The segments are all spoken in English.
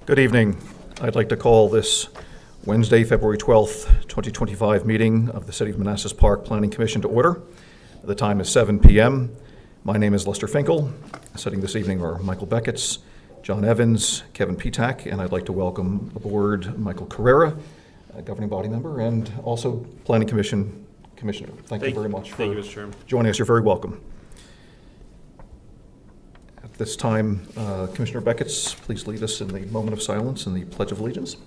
Good evening. I'd like to call this Wednesday, February 12th, 2025 meeting of the City of Manassas Park Planning Commission to order. The time is 7 p.m. My name is Lester Finkel. Sitting this evening are Michael Beckett's, John Evans, Kevin Petak, and I'd like to welcome aboard Michael Carrera, a governing body member, and also Planning Commission Commissioner. Thank you very much for joining us. You're very welcome. At this time, Commissioner Beckett's, please lead us in the moment of silence and the Pledge of Allegiance.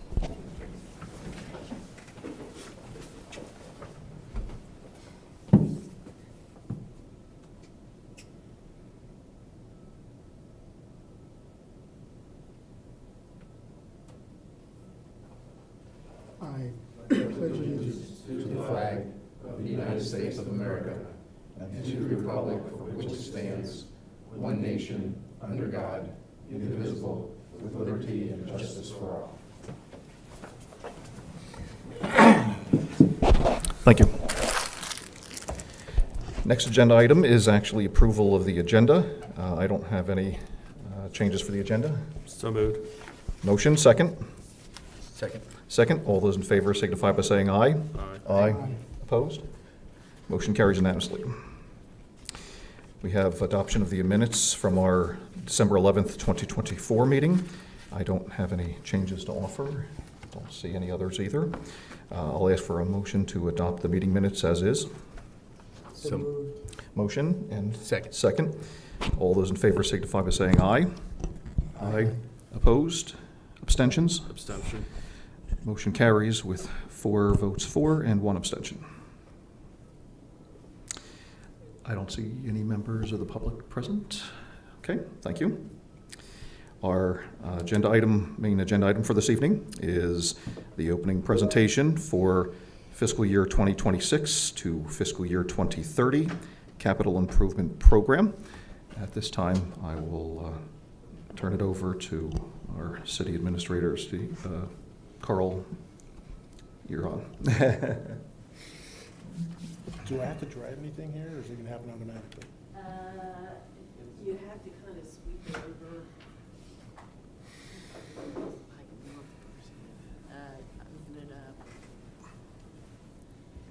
I pledge allegiance to the flag of the United States of America and to the republic for which it stands, one nation, under God, indivisible, with liberty and justice for all. Thank you. Next agenda item is actually approval of the agenda. I don't have any changes for the agenda. So moved. Motion, second. Second. Second. All those in favor signify by saying aye. Aye. Aye. Opposed? Motion carries unanimously. We have adoption of the minutes from our December 11th, 2024 meeting. I don't have any changes to offer. Don't see any others either. I'll ask for a motion to adopt the meeting minutes as is. So moved. Motion and Second. second. All those in favor signify by saying aye. Aye. Opposed? Abstentions? Abstention. Motion carries with 4 votes for and 1 abstention. I don't see any members of the public present. Okay, thank you. Our main agenda item for this evening is the opening presentation for fiscal year 2026 to fiscal year 2030 Capital Improvement Program. At this time, I will turn it over to our city administrator, Steve. Carl, you're on. Do I have to drive anything here, or is it gonna happen automatically? You have to kind of sweep it over. Open it up.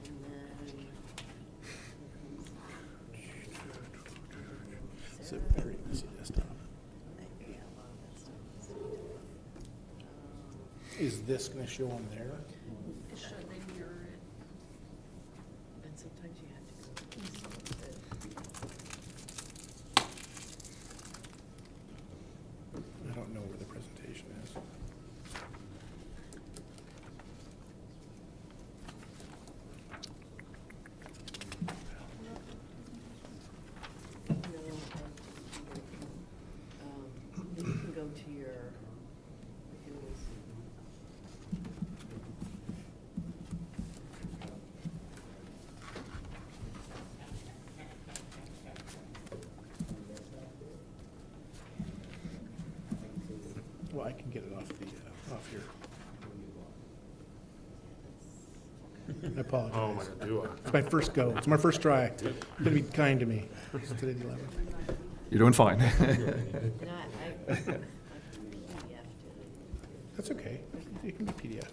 And then. It's a very easy desktop. Yeah, a lot of that stuff. Is this gonna show on there? It's sure they mirror it. And sometimes you have to go. I don't know where the presentation is. You can go to your, it was, Well, I can get it off here. I apologize. Oh my God, do It's my first go. It's my first try. You're gonna be kind to me. It's today the 11th. You're doing fine. and I PDF it. That's okay. It can be PDF.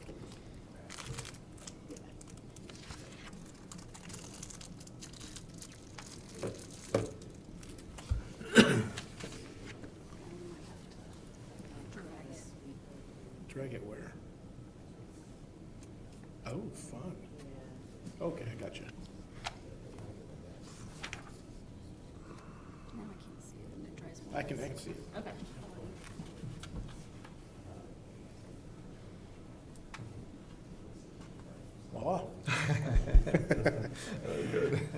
Drag it where? Oh, fun. Okay, I got you. Now I can't see it, and it drives me I can nuts. see it. Okay. Voila.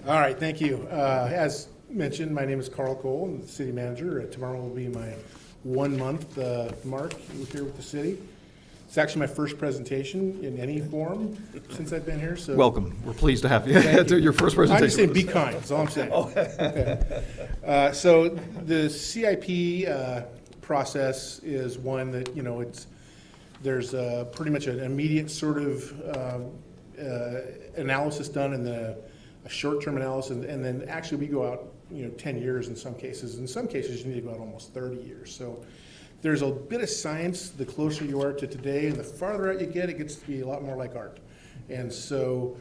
All right, thank you. As mentioned, my name is Carl Cole. I'm the city manager. Tomorrow will be my 1 month mark here with the city. It's actually my first presentation in any form since I've been here. So Welcome. We're pleased to have you do your first I'm presentation. just saying, be kind. That's all I'm saying. Okay. So the CIP process is one that there's pretty much an immediate sort of analysis done, and a short-term analysis, and then actually we go out 10 years in some cases. In some cases, you need to go out almost 30 years. So there's a bit of science the closer you are to today, and the farther out you get, it gets to be a lot more like art. And so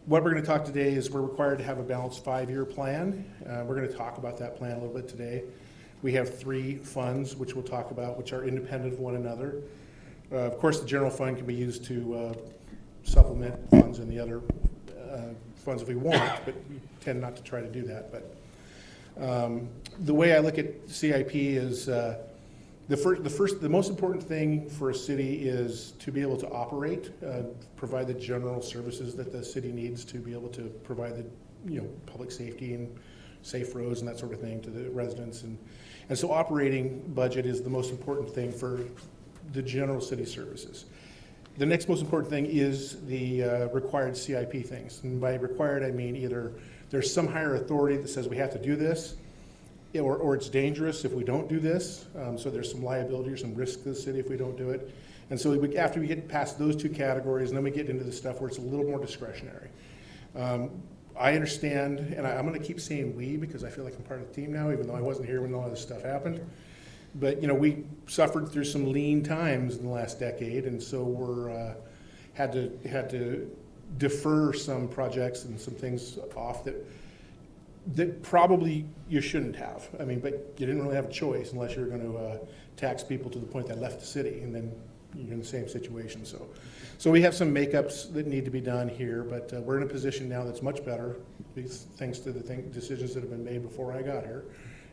what we're going to talk today is we're required to have a balanced 5-year plan. We're going to talk about that plan a little bit today. We have 3 funds, which we'll talk about, which are independent of one another. Of course, the general fund can be used to supplement funds in the other funds if we want, but we tend not to try to do that. But the way I look at CIP is the most important thing for a city is to be able to operate, provide the general services that the city needs to be able to provide the public safety and safe roads and that sort of thing to the residents. And so operating budget is the most important thing for the general city services. The next most important thing is the required CIP things. And by required, I mean either there's some higher authority that says we have to do this, or it's dangerous if we don't do this. So there's some liability or some risk to the city if we don't do it. And so after we get past those 2 categories, and then we get into the stuff where it's a little more discretionary. I understand, and I'm going to keep saying we because I feel like I'm part of the team now, even though I wasn't here when all this stuff happened. But we suffered through some lean times in the last decade, and so we're had to defer some projects and some things off that probably you shouldn't have. I mean, but you didn't really have a choice unless you're going to tax people to the point that left the city, and then you're in the same situation. So we have some makeups that need to be done here, but we're in a position now that's much better, thanks to the decisions that have been made before I got here.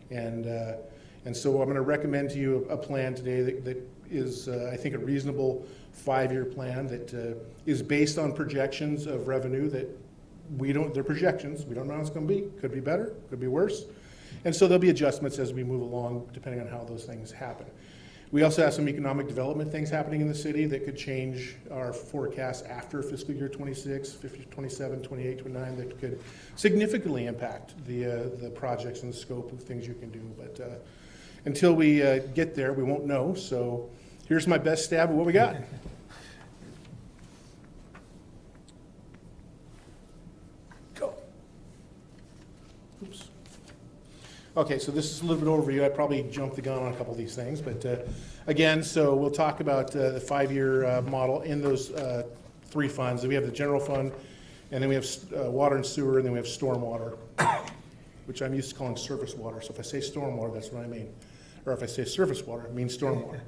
And so I'm going to recommend to you a plan today that is, I think, a reasonable 5-year plan that is based on projections of revenue that they're projections. We don't know how it's going to be. Could be better, could be worse. And so there'll be adjustments as we move along, depending on how those things happen. We also have some economic development things happening in the city that could change our forecast after fiscal year 26, 27, 28, 29, that could significantly impact the projects and the scope of things you can do. But until we get there, we won't know. So here's my best stab at what we got. Go. Oops. Okay, so this is a little bit overview. I probably jumped the gun on a couple of these things, but again, so we'll talk about the 5-year model in those 3 funds. We have the general fund, and then we have water and sewer, and then we have stormwater, which I'm used to calling surface water. So if I say stormwater, that's what I mean. Or if I say surface water, it means stormwater.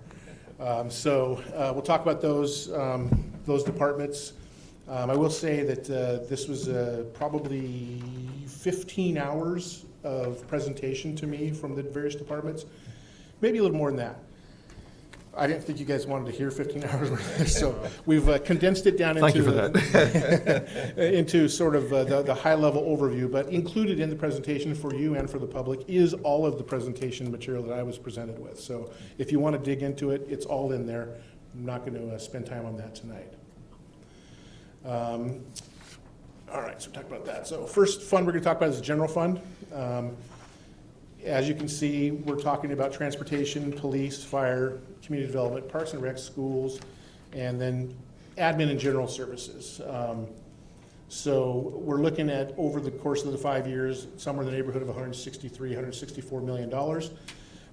So we'll talk about those departments. I will say that this was probably 15 hours of presentation to me from the various departments, maybe a little more than that. I didn't think you guys wanted to hear 15 hours, so we've condensed it down into, Thank you for that. into sort of the high-level overview, but included in the presentation for you and for the public is all of the presentation material that I was presented with. So if you want to dig into it, it's all in there. I'm not going to spend time on that tonight. All right, so we talked about that. So first fund we're going to talk about is the general fund. As you can see, we're talking about transportation, police, fire, community development, parks and rec, schools, and then admin and general services. So we're looking at, over the course of the 5 years, somewhere in the neighborhood of $163, $164 million.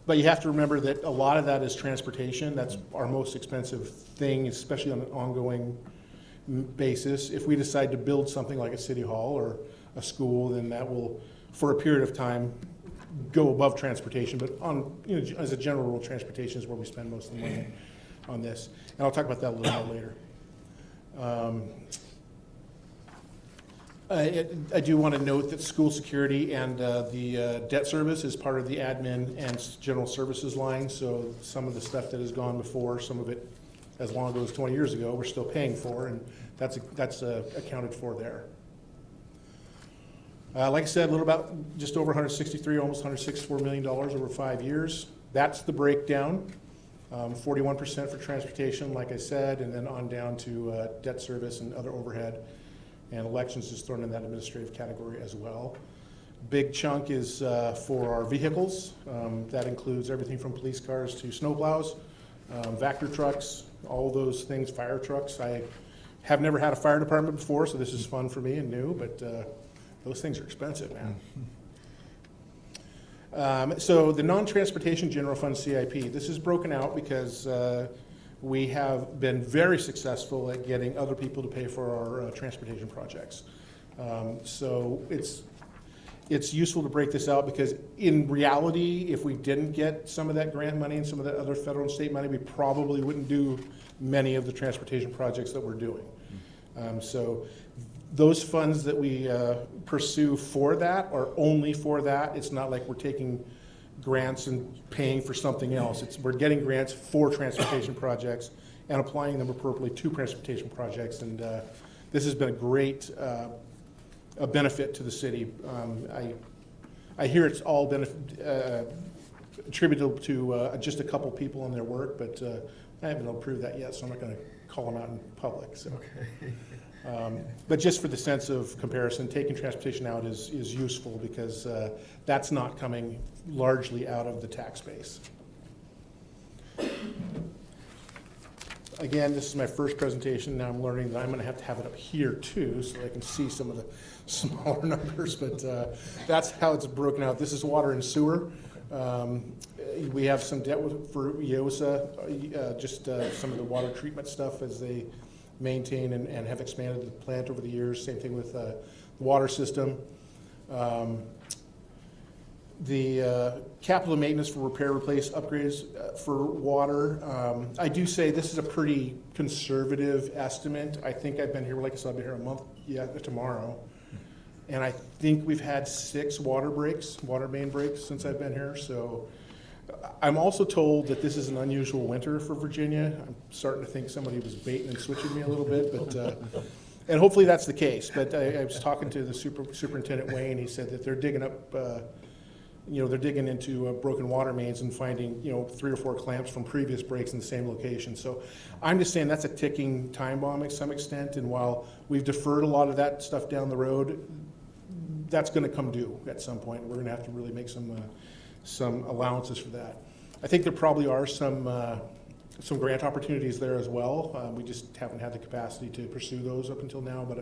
But you have to remember that a lot of that is transportation. That's our most expensive thing, especially on an ongoing basis. If we decide to build something like a city hall or a school, then that will, for a period of time, go above transportation. But on, as a general rule, transportation is where we spend most of the money on this. And I'll talk about that a little more later. I do want to note that school security and the debt service is part of the admin and general services line. So some of the stuff that has gone before, some of it as long ago as 20 years ago, we're still paying for, and that's accounted for there. Like I said, a little about just over 163, almost $164 million over 5 years. That's the breakdown. 41% for transportation, like I said, and then on down to debt service and other overhead. And elections is thrown in that administrative category as well. Big chunk is for our vehicles. That includes everything from police cars to snowplows, Vector trucks, all those things, fire trucks. I have never had a fire department before, so this is fun for me and new, but those things are expensive, man. So the non-transportation general fund CIP, this is broken out because we have been very successful at getting other people to pay for our transportation projects. So it's useful to break this out because in reality, if we didn't get some of that grant money and some of that other federal and state money, we probably wouldn't do many of the transportation projects that we're doing. So those funds that we pursue for that are only for that. It's not like we're taking grants and paying for something else. We're getting grants for transportation projects and applying them appropriately to transportation projects. And this has been a great a benefit to the city. I hear it's all attributable to just a couple people in their work, but I haven't been able to prove that yet, so I'm not going to call them out in public. So. But just for the sense of comparison, taking transportation out is useful because that's not coming largely out of the tax base. Again, this is my first presentation. Now I'm learning that I'm going to have it up here too, so I can see some of the smaller numbers, but that's how it's broken out. This is water and sewer. We have some debt for EOSA, just some of the water treatment stuff as they maintain and have expanded the plant over the years. Same thing with the water system. The capital maintenance for repair, replace, upgrades for water. I do say this is a pretty conservative estimate. I think I've been here, like I said, I've been here a month tomorrow. And I think we've had 6 water main breaks since I've been here. So I'm also told that this is an unusual winter for Virginia. I'm starting to think somebody was baiting and switching me a little bit, but and hopefully that's the case. But I was talking to the superintendent Wayne. He said that they're digging up, they're digging into broken water mains and finding 3 or 4 clamps from previous breaks in the same location. So I'm just saying that's a ticking time bomb to some extent. And while we've deferred a lot of that stuff down the road, that's going to come due at some point. We're going to have to really make some allowances for that. I think there probably are some grant opportunities there as well. We just haven't had the capacity to pursue those up until now, but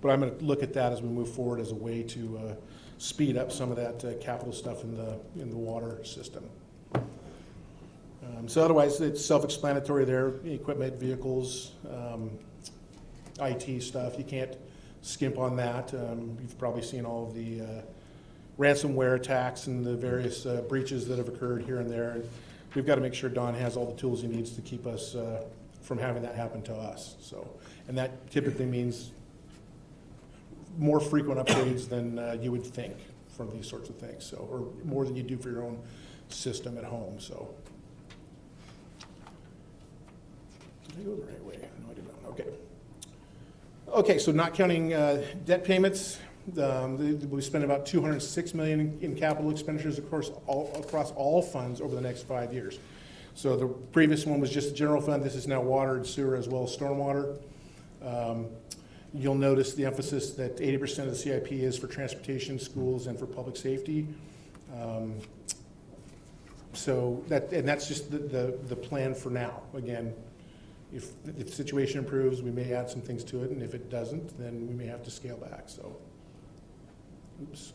I'm going to look at that as we move forward as a way to speed up some of that capital stuff in the water system. So otherwise, it's self-explanatory there. Equipment, vehicles, IT stuff. You can't skimp on that. You've probably seen all of the ransomware attacks and the various breaches that have occurred here and there. We've got to make sure Don has all the tools he needs to keep us from having that happen to us. So, and that typically means more frequent upgrades than you would think for these sorts of things. So, or more than you do for your own system at home. So, did I go the right way? No, I did not. Okay. Okay, so not counting debt payments, we spent about $206 million in capital expenditures, of course, across all funds over the next 5 years. So the previous one was just the general fund. This is now water and sewer as well as stormwater. You'll notice the emphasis that 80% of the CIP is for transportation, schools, and for public safety. So that's just the plan for now. Again, if the situation improves, we may add some things to it, and if it doesn't, then we may have to scale back. So, oops.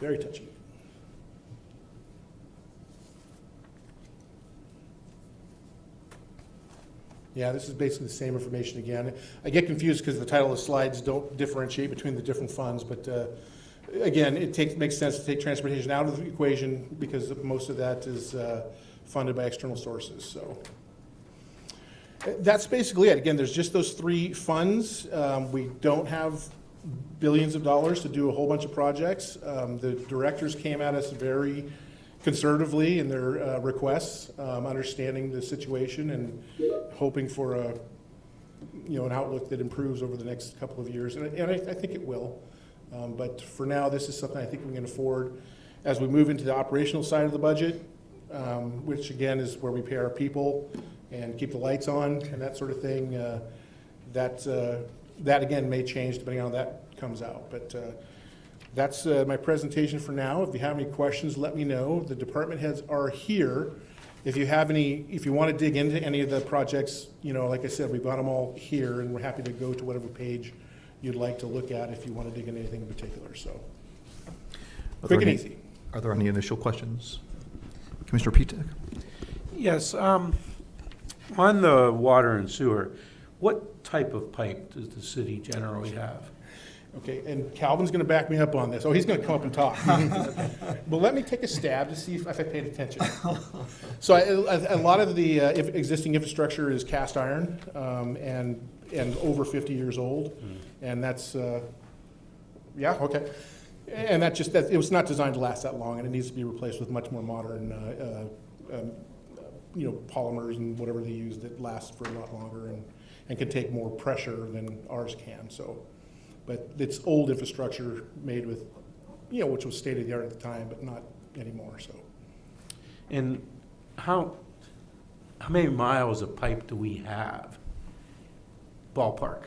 Very touchy. Yeah, this is basically the same information again. I get confused because the title of the slides don't differentiate between the different funds, but again, makes sense to take transportation out of the equation because most of that is funded by external sources. So that's basically it. Again, there's just those 3 funds. We don't have billions of dollars to do a whole bunch of projects. The directors came at us very conservatively in their requests, understanding the situation and hoping for an outlook that improves over the next couple of years. And I think it will. But for now, this is something I think we can afford. As we move into the operational side of the budget, which again is where we pay our people and keep the lights on and that sort of thing, that again may change depending on how that comes out. But that's my presentation for now. If you have any questions, let me know. The department heads are here. If you want to dig into any of the projects, like I said, we've got them all here, and we're happy to go to whatever page you'd like to look at if you want to dig into anything in particular. So. Quick and easy. Are there any initial questions? Commissioner Petek? Yes, on the water and sewer, what type of pipe does the city generally have? Okay, and Calvin's gonna back me up on this. Oh, he's gonna come up and talk. Well, let me take a stab to see if I paid attention. So a lot of the existing infrastructure is cast iron, and over 50 years old. And that's, yeah, okay. And it was not designed to last that long, and it needs to be replaced with much more modern, polymers and whatever they use that last for a lot longer and can take more pressure than ours can, so. But it's old infrastructure made with, which was state of the art at the time, but not anymore, so. And how many miles of pipe do we have? Ballpark.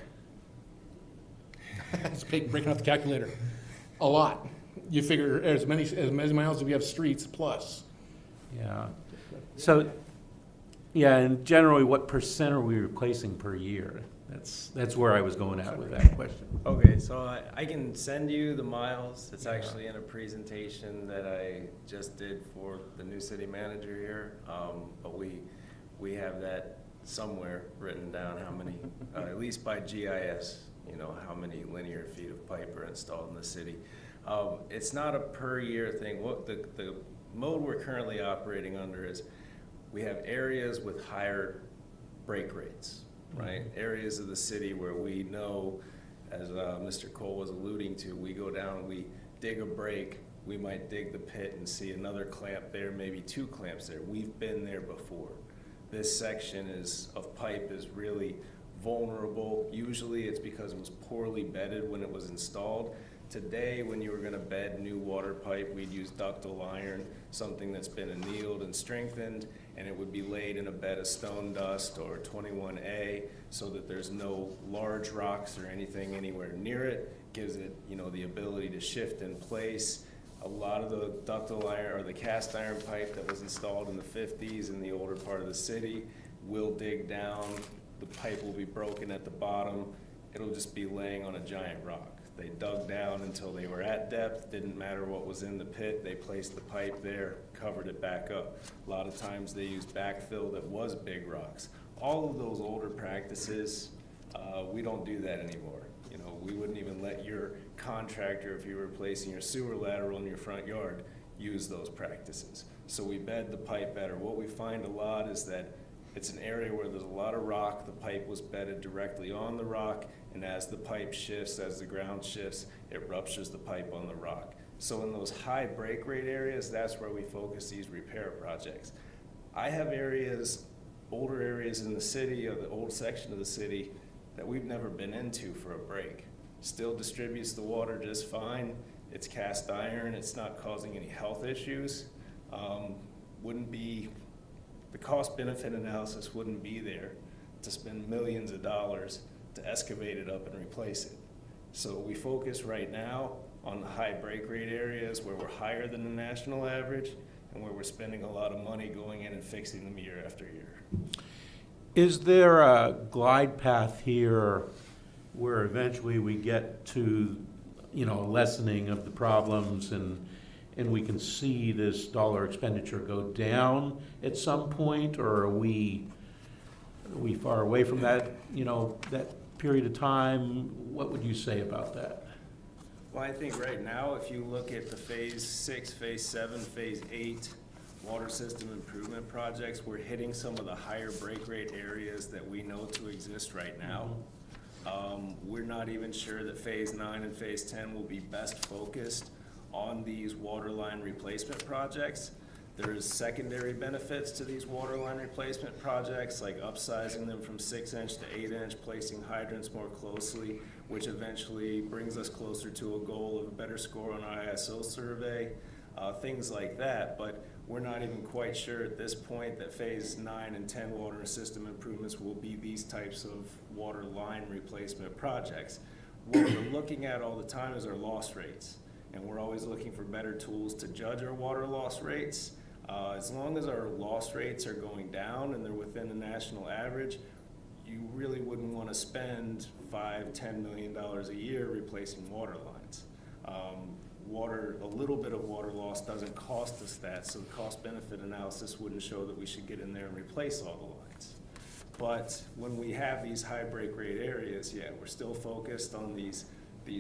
It's breaking out the calculator. A lot. You figure as many miles as we have streets plus. Yeah. So, yeah, and generally, what percent are we replacing per year? That's where I was going at with that question. Okay, so I can send you the miles. It's actually in a presentation that I just did for the new city manager here. But we have that somewhere written down how many, at least by GIS, how many linear feet of pipe are installed in the city. It's not a per year thing. What the mode we're currently operating under is we have areas with higher break rates. Right, areas of the city where we know, as Mr. Cole was alluding to, we go down, we dig a break, we might dig the pit and see another clamp there, maybe 2 clamps there. We've been there before. This section of pipe is really vulnerable. Usually it's because it was poorly bedded when it was installed. Today, when you were going to bed new water pipe, we'd use ductile iron, something that's been annealed and strengthened, and it would be laid in a bed of stone dust or 21A so that there's no large rocks or anything anywhere near it. Gives it, the ability to shift in place. A lot of the ductile iron or the cast iron pipe that was installed in the 50s in the older part of the city will dig down. The pipe will be broken at the bottom. It'll just be laying on a giant rock. They dug down until they were at depth, didn't matter what was in the pit, they placed the pipe there, covered it back up. A lot of times they used backfill that was big rocks. All of those older practices, we don't do that anymore. We wouldn't even let your contractor, if you were replacing your sewer lateral in your front yard, use those practices. So we bed the pipe better. What we find a lot is that it's an area where there's a lot of rock, the pipe was bedded directly on the rock, and as the pipe shifts, as the ground shifts, it ruptures the pipe on the rock. So in those high break rate areas, that's where we focus these repair projects. I have areas, older areas in the city, or the old section of the city, that we've never been into for a break. Still distributes the water just fine. It's cast iron, it's not causing any health issues. The cost-benefit analysis wouldn't be there to spend millions of dollars to excavate it up and replace it. So we focus right now on the high break rate areas where we're higher than the national average and where we're spending a lot of money going in and fixing them year after year. Is there a glide path here where eventually we get to, lessening of the problems and we can see this dollar expenditure go down at some point, or are we far away from that, that period of time? What would you say about that? Well, I think right now, if you look at the Phase 6, Phase 7, Phase 8 water system improvement projects, we're hitting some of the higher break rate areas that we know to exist right now. We're not even sure that Phase 9 and Phase 10 will be best focused on these water line replacement projects. There's secondary benefits to these water line replacement projects, like upsizing them from 6-inch to 8-inch, placing hydrants more closely, which eventually brings us closer to a goal of a better score on our ISO survey, things like that. But we're not even quite sure at this point that Phase 9 and 10 water system improvements will be these types of water line replacement projects. What we're looking at all the time is our loss rates, and we're always looking for better tools to judge our water loss rates. As long as our loss rates are going down and they're within the national average, you really wouldn't want to spend $5–10 million a year replacing water lines. a little bit of water loss doesn't cost us that, so the cost-benefit analysis wouldn't show that we should get in there and replace all the lines. But when we have these high break rate areas, yeah, we're still focused on these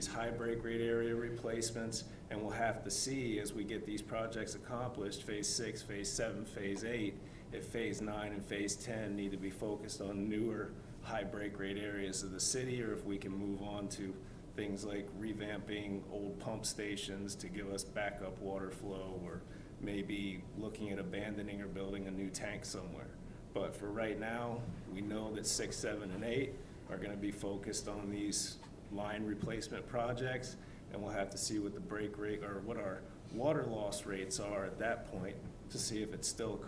high break rate area replacements, and we'll have to see as we get these projects accomplished, phase 6, phase 7, phase 8, if phase 9 and phase 10 need to be focused on newer high break rate areas of the city, or if we can move on to things like revamping old pump stations to give us backup water flow, or maybe looking at abandoning or building a new tank somewhere. But for right now, we know that 6, 7, and 8 are gonna be focused on these line replacement projects, and we'll have to see what the break rate, or what our water loss rates are at that point, to see if it's still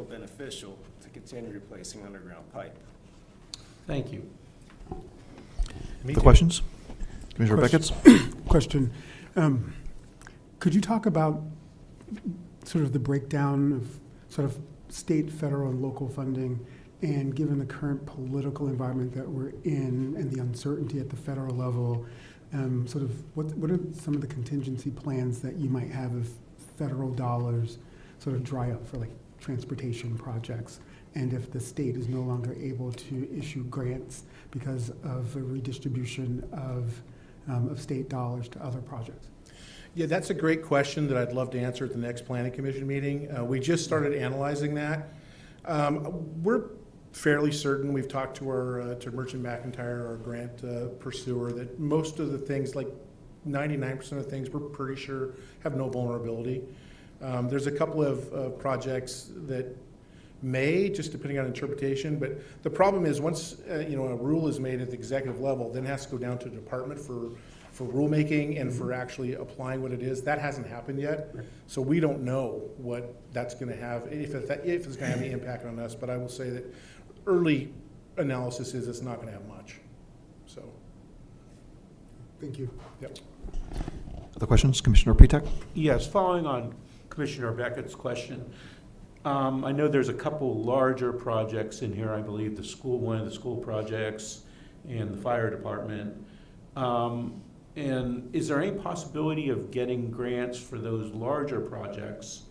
beneficial to continue replacing underground pipe. Thank you. Other questions? Commissioner Beckett's? Question. Could you talk about sort of the breakdown of sort of state, federal, and local funding, and given the current political environment that we're in and the uncertainty at the federal level, sort of what are some of the contingency plans that you might have if federal dollars sort of dry up for like transportation projects, and if the state is no longer able to issue grants because of a redistribution of state dollars to other projects? Yeah, that's a great question that I'd love to answer at the next planning commission meeting. We just started analyzing that. We're fairly certain, we've talked to our to Merchant McIntyre, our grant pursuer, that most of the things, like 99% of things, we're pretty sure have no vulnerability. There's a couple of projects that may, just depending on interpretation, but the problem is once a rule is made at the executive level, then it has to go down to the department for rulemaking and for actually applying what it is. That hasn't happened yet, so we don't know what that's going to have, if it's going to have any impact on us. But I will say that early analysis is it's not going to have much. So, Thank you. yep. Other questions? Commissioner Petek? Yes, following on Commissioner Beckett's question, I know there's a couple larger projects in here, I believe one of the school projects and the fire department. And is there any possibility of getting grants for those larger projects?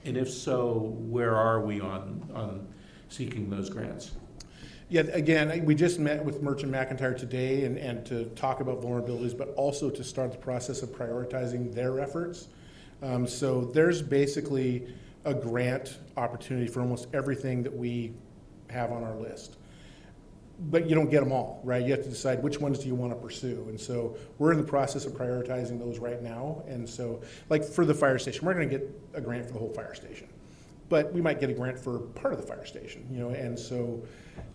And if so, where are we on seeking those grants? Yeah, again, we just met with Merchant McIntyre today and to talk about vulnerabilities, but also to start the process of prioritizing their efforts. So there's basically a grant opportunity for almost everything that we have on our list. But you don't get them all, right? You have to decide which ones do you want to pursue. And so we're in the process of prioritizing those right now. And so, like for the fire station, we're going to get a grant for the whole fire station. But we might get a grant for part of the fire station, and so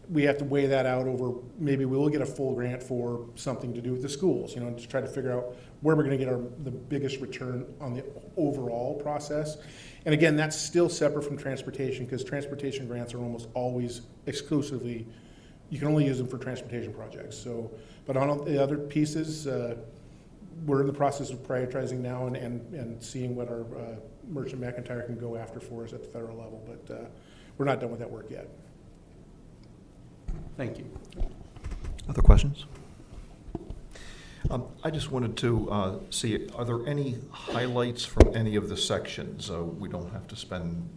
we have to weigh that out over, maybe we will get a full grant for something to do with the schools, to try to figure out where we're going to get the biggest return on the overall process. And again, that's still separate from transportation, because transportation grants are almost always exclusively, you can only use them for transportation projects. So, but on the other pieces, we're in the process of prioritizing now and seeing what our Merchant McIntyre can go after for us at the federal level, but we're not done with that work yet. Thank you. Other questions? I just wanted to see, are there any highlights from any of the sections? We don't have to spend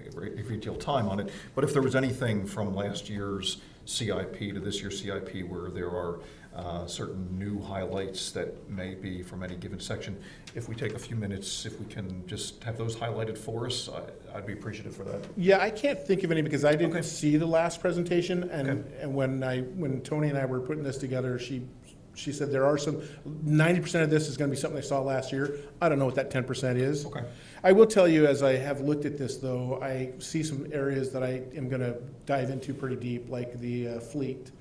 a great deal of time on it, but if there was anything from last year's CIP to this year's CIP where there are certain new highlights that may be from any given section, if we take a few minutes, if we can just have those highlighted for us, I'd be appreciative for that. Yeah, I can't think of any because I didn't Okay. see the last presentation, and Okay. and when Tony and I were putting this together, she said there are some 90% of this is going to be something I saw last year. I don't know what that 10% is. Okay. I will tell you, as I have looked at this, though, I see some areas that I am going to dive into pretty deep, like the fleet.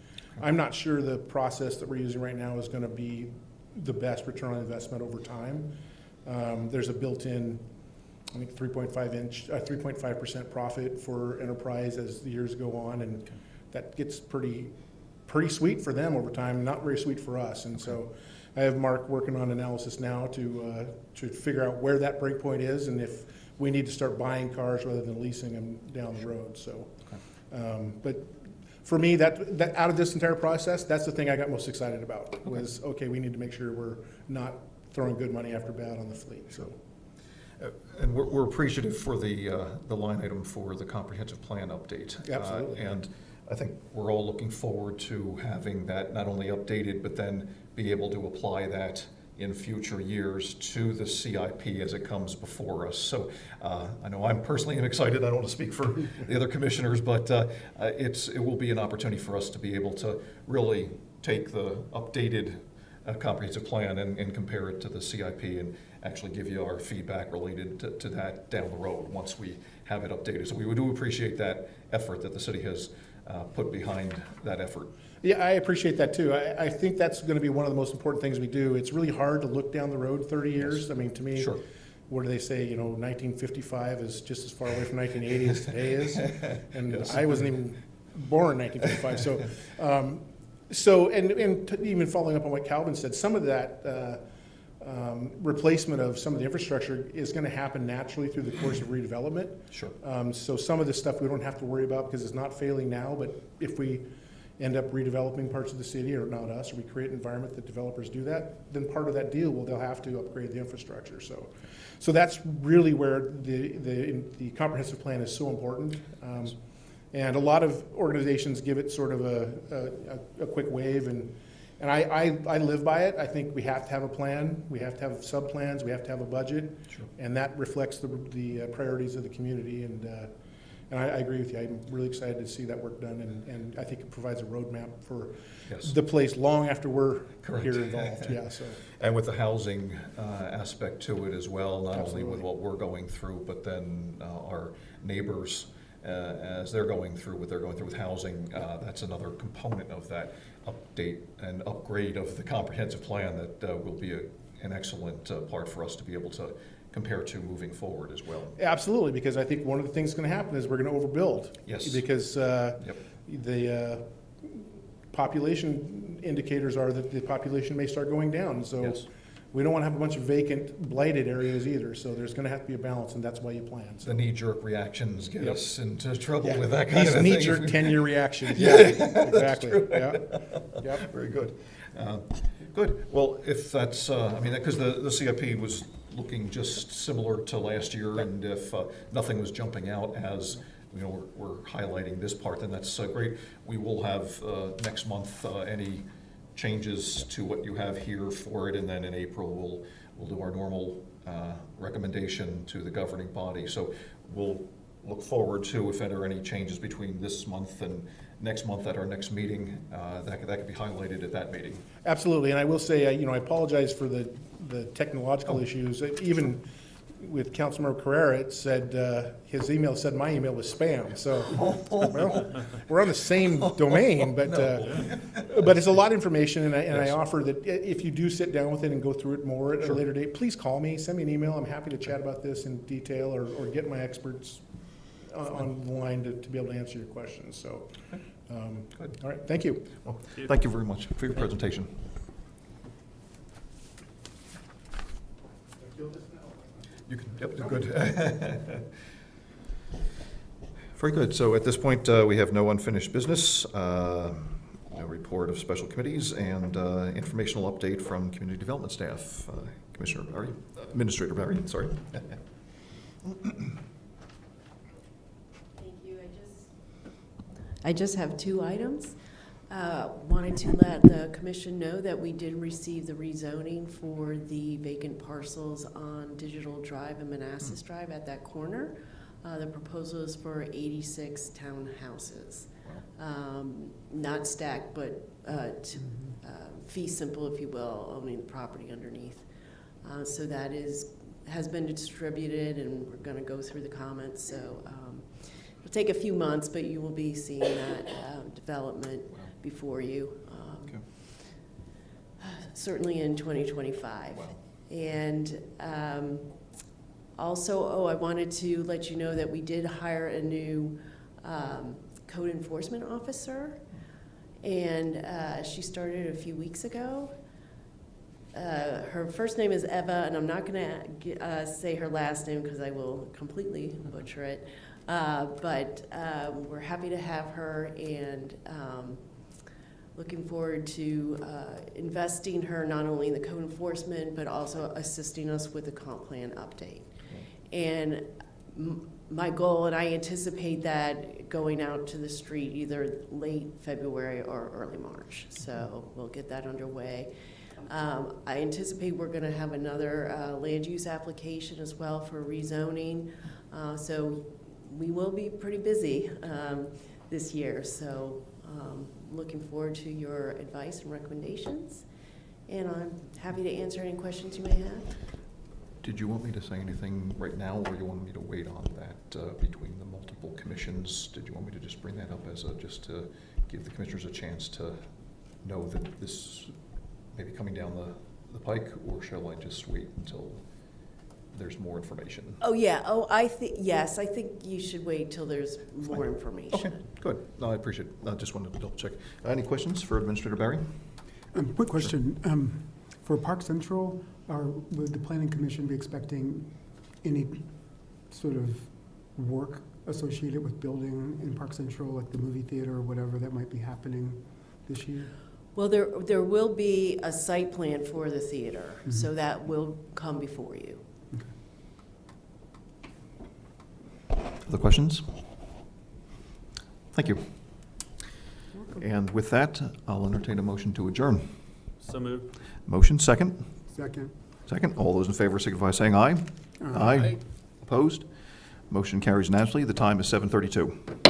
I'm not sure the process that we're using right now is going to be the best return on investment over time. There's a built-in, I think, 3.5% profit for enterprise as the years go on, and that gets pretty sweet for them over time, not very sweet for us. And so I have Mark working on analysis now to figure out where that break point is and if we need to start buying cars rather than leasing them down the road. So, but for me, that out of this entire process, that's the thing I got most excited about was, okay, we need to make sure we're not throwing good money after bad on the fleet, so. And we're appreciative for the line item for the comprehensive plan update. Absolutely. And I think we're all looking forward to having that not only updated, but then be able to apply that in future years to the CIP as it comes before us. So I know I'm personally excited. I don't want to speak for the other commissioners, but it will be an opportunity for us to be able to really take the updated comprehensive plan and compare it to the CIP and actually give you our feedback related to that down the road once we have it updated. So we do appreciate that effort that the city has put behind that effort. Yeah, I appreciate that too. I think that's going to be one of the most important things we do. It's really hard to look down the road 30 years. Yes. I mean, to me, Sure. what do they say, 1955 is just as far away from 1980 as today is? And Yes. I wasn't even born in 1955. So, even following up on what Calvin said, some of that replacement of some of the infrastructure is going to happen naturally through the course of redevelopment. Sure. So some of this stuff we don't have to worry about because it's not failing now, but if we end up redeveloping parts of the city, or not us, or we create an environment that developers do that, then part of that deal, they'll have to upgrade the infrastructure. So that's really where the comprehensive plan is so important. And a lot of organizations give it sort of a quick wave, and I live by it. I think we have to have a plan, we have to have sub-plans, we have to have a budget, Sure. and that reflects the priorities of the community. And I agree with you. I'm really excited to see that work done, and I think it provides a roadmap for Yes. the place long after we're Correct. here involved. Yeah, so. And with the housing aspect to it as well, not only with Absolutely. what we're going through, but then our neighbors, as they're going through what they're going through with housing, that's another component of that update and upgrade of the comprehensive plan that will be an excellent part for us to be able to compare to moving forward as well. Absolutely, because I think one of the things that's going to happen is we're going to overbuild. Yes. Because Yep. the population indicators are that the population may start going down. So Yes. we don't want to have a bunch of vacant, blighted areas either. So there's going to have to be a balance, and that's why you plan. So. The knee-jerk reactions get Yep. us into trouble Yeah, with that kind these of thing. knee-jerk 10-year reactions. Yeah, exactly. true. Yeah. Yep. Very good. Good. Well, if that's, because the CIP was looking just similar to last year, and if nothing was jumping out as, we're highlighting this part, then that's great. We will have next month any changes to what you have here for it, and then in April, we'll do our normal recommendation to the governing body. So we'll look forward to if there are any changes between this month and next month at our next meeting, that could be highlighted at that meeting. Absolutely, and I will say, I apologize for the technological Oh. issues. Even with Councilmember Carrera, it said, his email said my email was spam, so, well, we're on the same domain, but it's a lot of information, and I Yes. offer that if you do sit down with it and go through it more at Sure. a later date, please call me, send me an email. I'm happy to chat about this in detail, or get my experts on the line to be able to answer your questions, so. Good. All right, thank you. Well, thank you very much for your presentation. You can, yep, good. Very good. So at this point, we have no unfinished business, no report of special committees, and informational update from community development staff. Commissioner Barry, Administrator Barry, sorry. Thank you. I just have two items. Wanted to let the commission know that we did receive the rezoning for the vacant parcels on Digital Drive and Manassas Drive at that corner. The proposal is for 86 townhouses. Not stacked, but fee simple, if you will, owning the property underneath. So that has been distributed, and we're going to go through the comments. So it'll take a few months, but you will be seeing that development before you, Okay. certainly in 2025. Wow. And also, I wanted to let you know that we did hire a new code enforcement officer, and she started a few weeks ago. Her first name is Eva, and I'm not going to say her last name because I will completely butcher it. But we're happy to have her, and looking forward to investing her not only in the code enforcement, but also assisting us with the comp plan update. And my goal, and I anticipate that going out to the street either late February or early March. So we'll get that underway. I anticipate we're going to have another land use application as well for rezoning. So we will be pretty busy this year. So looking forward to your advice and recommendations. And I'm happy to answer any questions you may have. Did you want me to say anything right now, or you want me to wait on that between the multiple commissions? Did you want me to just bring that up as just to give the commissioners a chance to know that this may be coming down the pike, or shall I just wait until there's more information? Oh, yeah. Oh, yes, I think you should wait till there's more information. Okay, good. No, I appreciate it. I just wanted to double check. Any questions for Administrator Barry? Quick question. For Park Central, would the Planning Commission be expecting any sort of work associated with building in Park Central, like the movie theater or whatever that might be happening this year? Well, there will be a site plan for the theater, so that will come before you. Other questions? Thank you. And with that, I'll entertain a motion to adjourn. So moved. Motion, second. Second. Second. All those in favor signify by saying aye. Aye. Opposed? Motion carries unanimously. The time is 7:32.